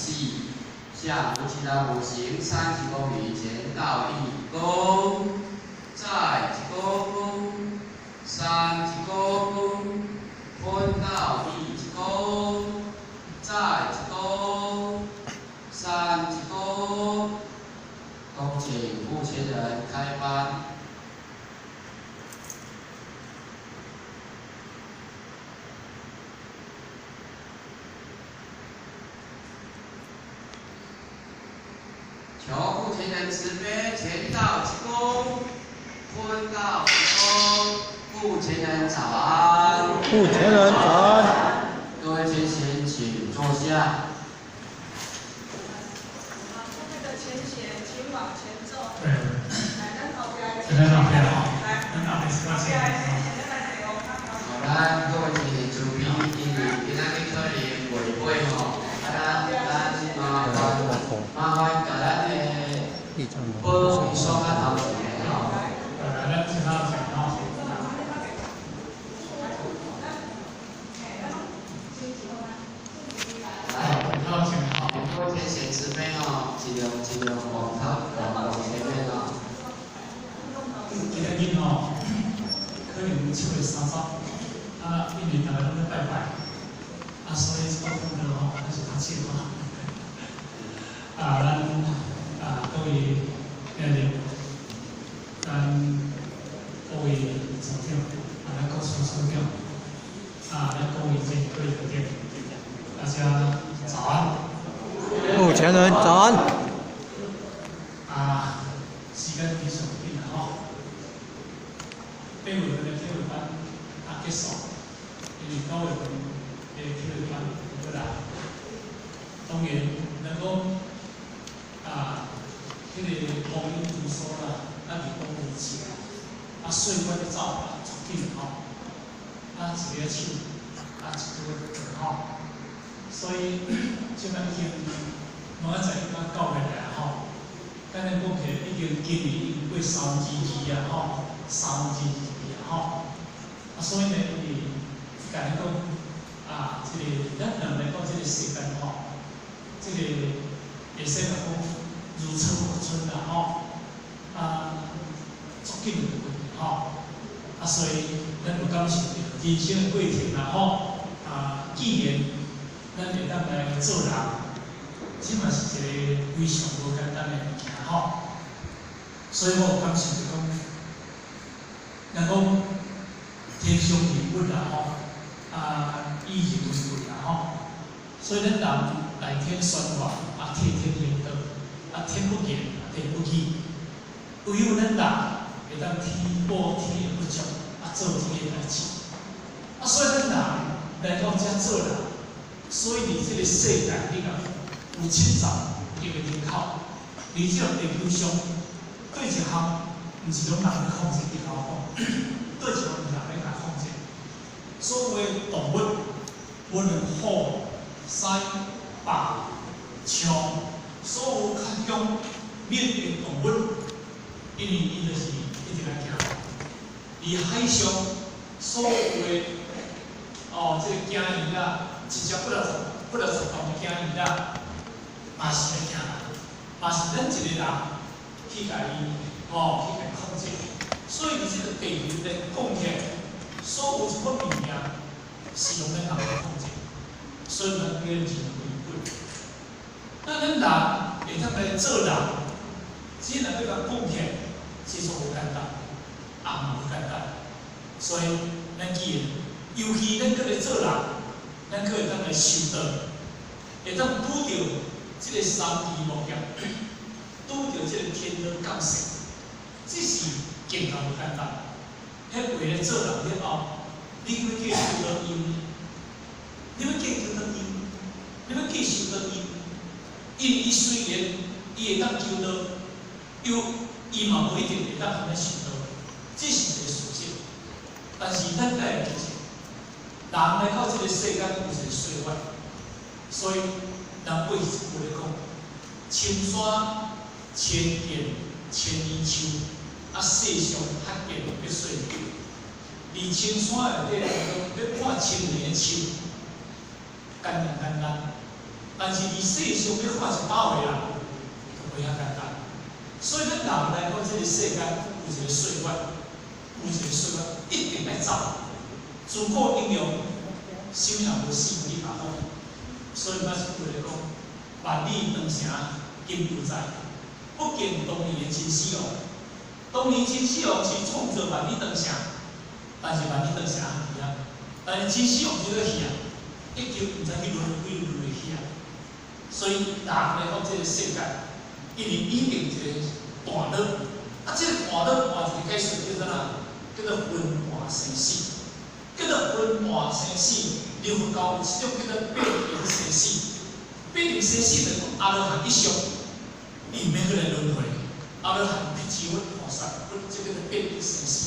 系，向无其他模型3几公里前到1公，再几公，3几公，分到1几公，再几公，3几公。恭请付钱人开班。 求付钱人慈悲，钱到几公，分到几公。付钱人早安。付钱人早安。各位前贤，请坐下。那个前贤，请往前走。对。来，咱后边。咱后边好。来，咱后边是哪些？好，咱各位前贤慈悲，因为今仔日可能袂买吼，麻烦甲咱的保护所较头前吼。咱其他讲吼。好，请好。各位前贤慈悲吼，尽量往前面吼。今日日吼，可能7月30，因为大家拢在拜拜，所以这个功德吼，还是较少吼。咱各位兄弟，咱各位组长，咱各处处长，咱各位各位学弟，大家早安。付钱人早安。时间非常紧啦吼，8月份的体育班结束，因为9月份的体育班要来。当然，咱讲迄个公益图书啦，咱是讲维持啦，税款的走足紧吼，一个手，一个吼，所以即摆已经明仔载到9月来吼，咱咧讲起已经今年已经过32啊吼，32啊吼，所以呢，因为甲你讲即个咱人来讲即个世间吼，即个会使来讲。 如春不春啦吼，足紧的问题吼，所以咱有感受到人生的过程啦吼，既然咱会当来做人，即嘛是一个非常无简单的物件吼，所以我有感受到讲，人讲天上人物啦吼，以人为贵啦吼，所以咱人来天宣化，替天行道。 天不言，地不语，唯有咱人会当天保天不足，做这个代志。所以咱人来到遮做人，所以伫这个世界里啊，有70亿个人口，而这个地球上，对一项毋是拢人去控制地球讲，对一项是人来控制。所有的动物，无论虎、狮、豹、象。 所有较强免疫动物，因为伊就是一直来行。而海上所有的这个鲸鱼啦，一只不了动的鲸鱼啦，嘛是来行，嘛是咱一个人去甲伊去甲控制。所以伫这个地球的贡献，所有一款物件是用咱人来控制，所以咱跟人为贵。 那咱人会当来做人，只能对咱贡献，其实无简单，也无简单。所以咱既然，尤其咱搁来做人，咱搁会当来修道，会当拄着这个三期目标，拄着这个天道教授，这是更加无简单。迄为了做人了后，你要继续到因，你要继续到因，你要继续到因。 因伊虽然伊会当求道，伊嘛无一定会当通来修道，这是一个事实。但是咱该会记住，人来到这个世间有一个岁月，所以人过去有咧讲，青山千遍千里秋，世上罕见一岁月。而青山内底要看千年秋，简单。但是你世上要看一百个人，就袂遐简单。所以咱人来讲，这个世间有一个岁月，一定要走。自古应用，生命无死，不离白虎。所以咱是为了讲，万里长城今犹在，不见当年的秦始皇。当年秦始皇是创造万里长城，但是万里长城去啊，但是秦始皇就在去啊，一球唔知去轮几轮去啊。所以人来讲，这个世界，因为已经一个段落，这个段落换一个解释叫做哪？叫做分化生死，叫做分化生死。流到有一种叫做变形生死，变形生死就讲阿罗汉一上，伊免去来轮回，阿罗汉必须要菩萨，这叫做变形生死。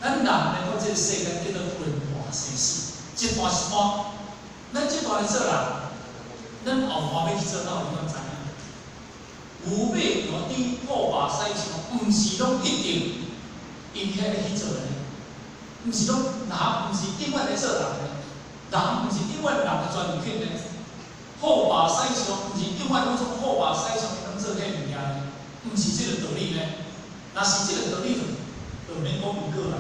咱人来讲，这个世界叫做分化生死，一段一段，咱这段来做人。咱后半要去做哪有咱知影？有马落地破瓦西墙，毋是拢一定因遐个去做的，毋是拢人，毋是永远来做人的，人毋是永远人的专利品的。破瓦西墙，毋是永远拢做破瓦西墙能做遐物件的，毋是这个道理呢。若是这个道理，就免讲因果来。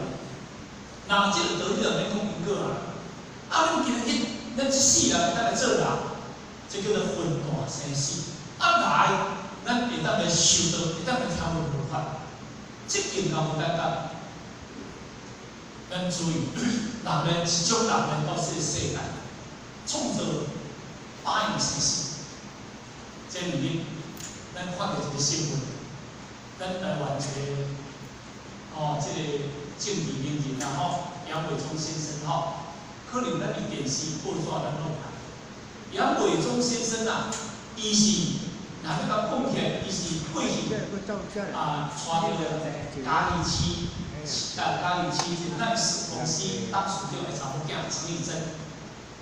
若这个道理就免讲因果来。啊，咱今日咱一世人咱来做人。这叫做分段生死。来，咱会当来受到，会当来听闻佛法，这件也无简单。咱注意，人类一种人类到这个世界，创造百样生死。这里面，咱看到一个新闻，咱台湾一个这个政治名人然后杨伟忠先生可能咱伫电视报纸咱拢看。杨伟忠先生伊是若要甲讲起来，伊是过去带着嘉义市咱是公司当处长的查某囝陈义珍，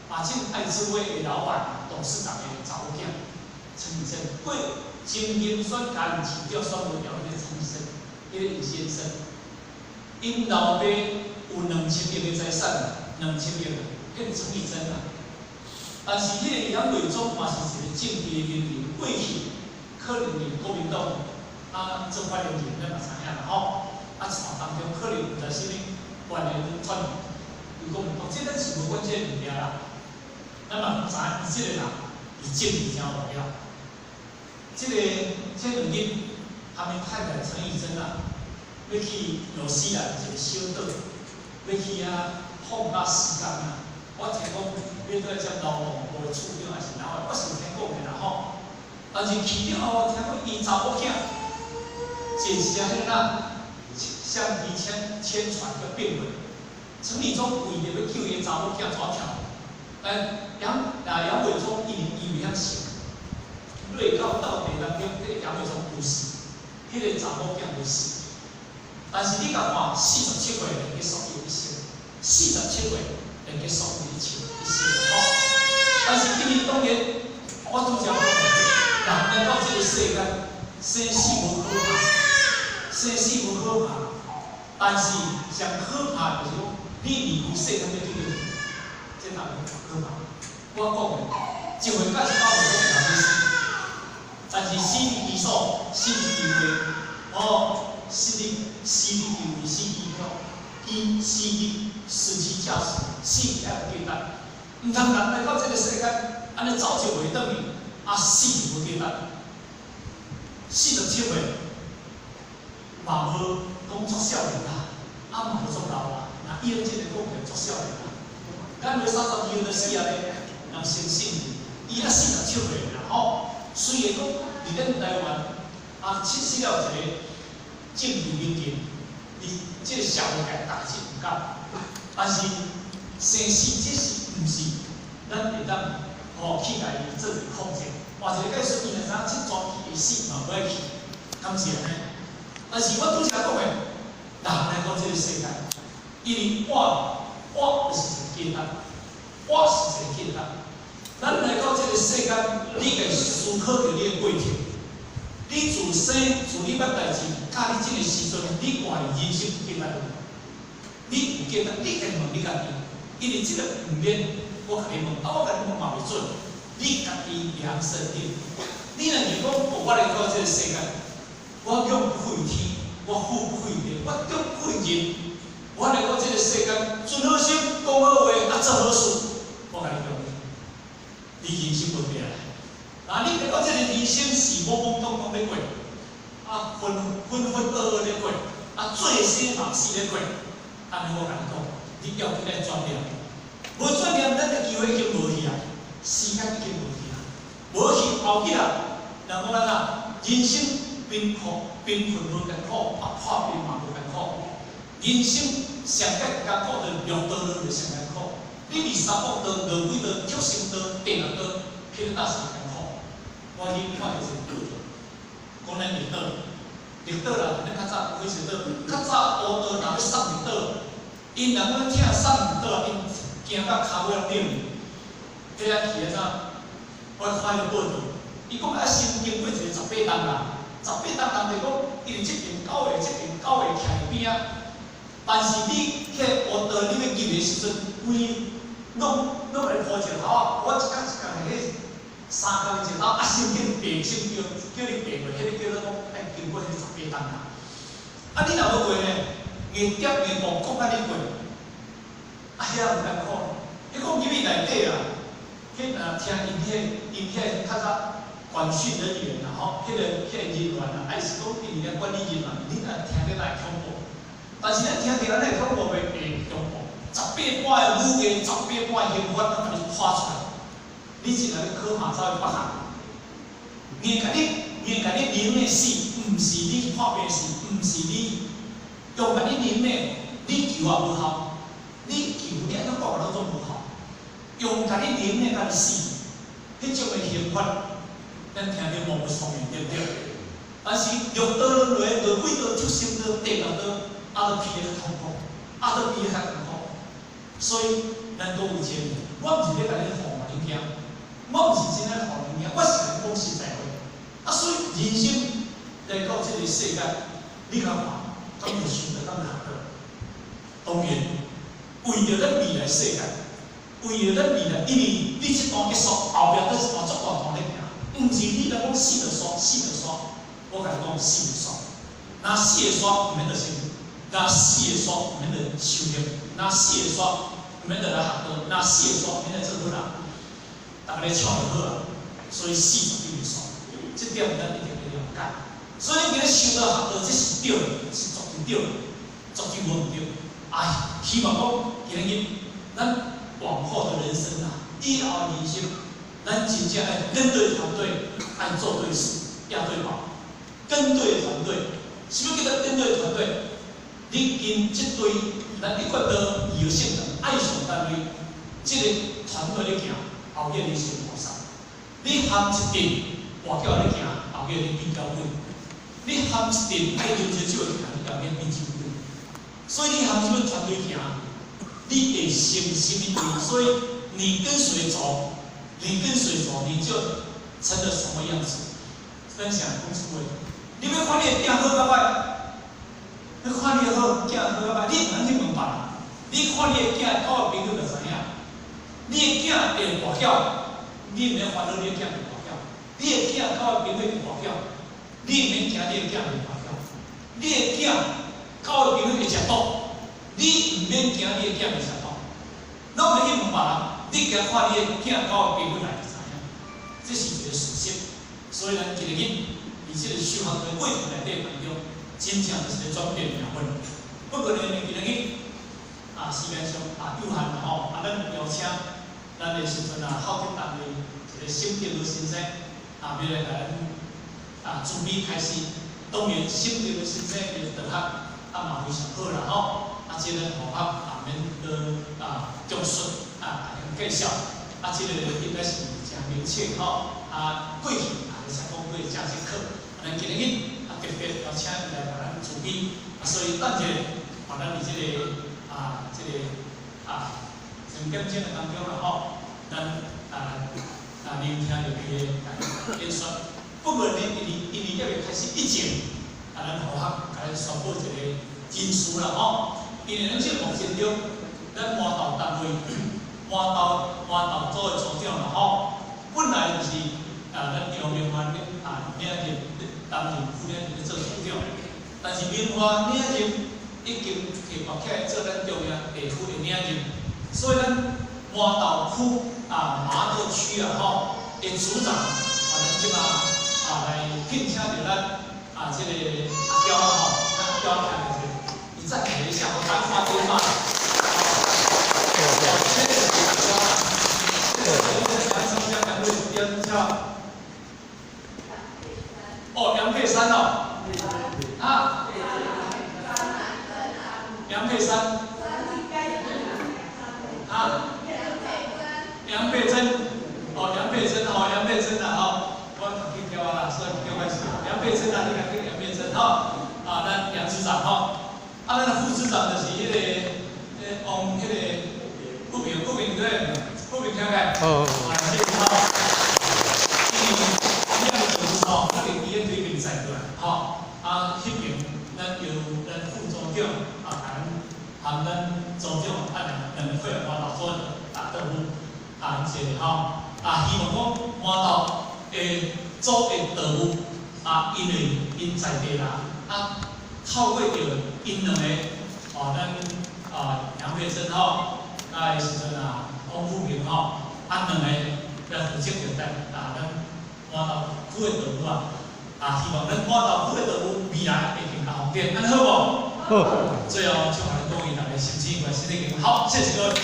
这爱滋味的老板、董事长的查某囝陈义珍，过前任选嘉义市长选无了迄个陈义珍，迄个李先生，因老爸有2000亿的财产，2000亿，迄个陈义珍但是迄个杨伟忠嘛是一个政治的名人，过去可能是国民党做发言人，咱嘛知影啦一场当中可能有在啥物关联串联，有国民党，这咱是无管这个物件啦。咱嘛知伊这个人，伊政治真有料。这两日，他们太太陈义珍要去纽西兰一个小岛，要去放假时间我听讲，要对只劳动部处长还是哪位，我是听讲的啦但是去了后，听讲伊查某囝，真是迄向2000千传个变鬼。陈立忠为着要救伊查某囝怎跳？杨伟忠伊袂晓想，瑞到道地当中，迄个杨伟忠有死，迄个查某囝无死。但是你甲看47岁就结束伊一生，47岁。结束一切，但是因为当然，我拄则讲，人来到这个世间，生死无可怕，生死无可怕，但是上可怕就是讲，你离开世间要去哪？这哪会可怕？我讲的，一回到18岁都不会死，但是死于其所，死于其位，死于因为死于伊死于失去教士。死还有简单，唔通人来到这个世界，安尼走就袂转去，死就无简单。47岁，嘛无讲作少年啦，嘛无作老啦，伊用这个讲起作少年啦。咱袂32岁就死啊咧，人生性伊47岁啦虽然讲伫咱台湾死了一个政治名人，这个社会界大致唔敢，但是。生死这是毋是咱会当去家己做一个控制？换一个解释，伊若知影这传奇会死嘛，不爱去，敢是安尼？但是我拄则讲的，人来到这个世界，因为我就是一个简单，我是一个简单。咱来到这个世界，你该思考着你的过程。你自你捌代志，甲你这个时阵，你怀疑人生有简单无？你有简单，你该问你家己。因为这个唔免我甲你问，我甲你问嘛袂准。你家己量身定。你若是讲，我来到这个世界，我养不废天，我富不废地，我德不废人。我来到这个世界，存好心，讲好话，做好事。我甲你讲，你人生袂过来。那你来到这个人生是懵懵懂懂咧过，浑浑噩噩咧过，做些嘛事咧过。安尼我甲你讲，你要起来转念，无转念，咱个机会已经无去啊，时间已经无去啊，无去后起啦。然后咱人生贫困无艰苦，破病嘛无艰苦。人生上艰艰苦的六道路就上艰苦。你23福道、20几道、救生道、地狱道，迄个哪是艰苦？我去看就是道道，讲咱历道啦，咱较早几时道？较早乌道若要送历道，因若要听送历道，因行到骹尾顶，迄个去啊怎？我看迄个报道，伊讲先经过一个18担啦，18担人就讲，因即边9个，即边9个徛伫边仔。但是你迄乌道你要入的时阵，规拢来铺一个头啊！我一工迄3工一头，先叫你爬，先叫你爬过，迄个叫做讲爱经过迄18担啦。你若要过呢，硬点硬棒讲甲你过，遐有艰苦。你讲入去内底啦，听因遐较早管训人员啦吼，迄个人员啦，还是讲因遐管理人员，你若听得来恐怖。但是咱听着咱会恐怖袂恐怖，18般的武艺，18般的刑法，咱甲你拍出来。你只来考驾照的北项，硬甲你人的死，毋是你破病死，毋是你用甲你人的，你求也无效，你求你安怎讲都无效，用甲你人的甲你死，迄种的刑法，咱听着无聪明对不对？但是六道轮回，轮回道、救生道、地狱道。都比较痛苦，都比较痛苦，所以咱都有钱。我毋是咧甲你唬物件，我毋是真咧唬物件，我是甲你讲实在话。所以人生来到这个世界，你看嘛，敢有想到咱学到？当然，为着咱未来世界，为着咱未来，因为你这段结束，后壁佫一段足大段咧行，毋是你来讲死就煞，我甲你讲死就煞，那死就煞，毋免着先。那死的煞，毋免着修行；那死的煞，毋免着来学道；那死的煞，免来做好人。大家唱就好啊。所以死绝对袂煞，这点咱一定要了解。所以你今日修道学道，这是对的，是绝对对的，绝对无毋对。希望讲今日咱往后的人生啊，以后人生，咱真正爱跟对团队，爱做对事，押对宝，跟对团队。什么叫做跟对团队？你因即对咱一决道有性人爱上单位，即个团队咧行，后日你是菩萨。你含一定外教咧行，后日你变高贵。你含一定爱啉烧酒咧行，你后日变酒鬼。所以你含即个团队行，你会成什么位？所以你跟随走，你就成了什么样子？分享公司会，你要看你的店好甲歹。你看你好，囝好啊！你毋通去问别人，你看你的囝交个朋友就知影。你的囝会跋筊，你毋免烦恼你的囝会跋筊；你的囝交个朋友会跋筊，你毋免惊你的囝会跋筊；你的囝交个朋友会食毒，你毋免惊你的囝会食毒。咱毋免去问别人，你惊看你的囝交个朋友来就知影。这是一个事实。所以咱今日伫这个修行的过程内底当中。真正就是咧转变命运。不过呢，今日时间上有限啦吼，咱邀请咱的时阵孝敬单位一个沈定如先生要来甲咱准备开始。当然，沈定如先生的道学嘛非常好啦吼，这个同学免著重视介绍，这个应该是真明确吼。过去就是讲过正式课，咱今日。特别邀请伊来甲咱主编，所以等者，咱伫即个陈建清的当中啦吼，咱聆听着伊的演说。不过呢，因为要开始以前，咱同学甲咱宣布一个人事啦吼，因为咱即个目前中，咱麻豆单位麻豆组的组长啦吼，本来就是咱杨明华领任担任副领任做处长，但是明华领任已经提拔起来做咱中央地区的领任，所以咱麻豆区麻豆区的组长咱即来聘请着咱这个阿娇阿娇来你站起来一下，我谈话对话。梁佩珊梁佩珊梁佩珍梁佩珍梁佩珍我考虑掉啦，所以叫开始。梁佩珍你来跟梁佩珍咱梁组长咱的副组长就是王顾明对，顾明听开。谢谢咱个医院对比赛过来，迄边咱由咱副组长含咱组长两个会麻豆村队伍一个希望讲麻豆的组的队伍因为因在地人透过着因两个咱杨佩珍的时阵王富明两个来负责着咱麻豆区的队伍希望咱麻豆区的队伍未来会更加发展，安好无？好。最后祝咱各位大家身体愉快，身体健康。好，谢谢各位。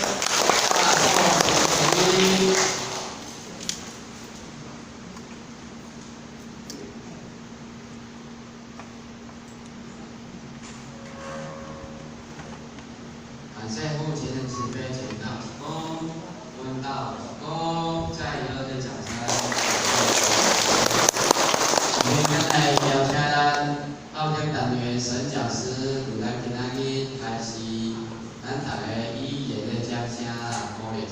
感谢目前的前辈前到主公，问到主公，再热烈掌声。今天来邀请咱后天单元神讲师，由咱今仔日开始，咱大家以热烈掌声鼓励一下。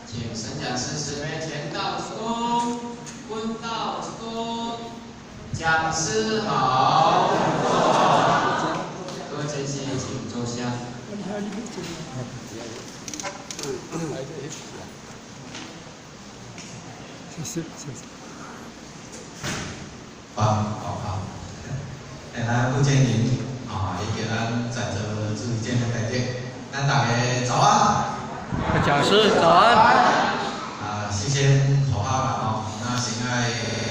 请神讲师慈悲前到主公，问到主公，讲师好。各位前贤，请坐下。好。咱不建议也给咱在这直播间的台阶，咱大家早安。讲师早安。先口号了那先爱。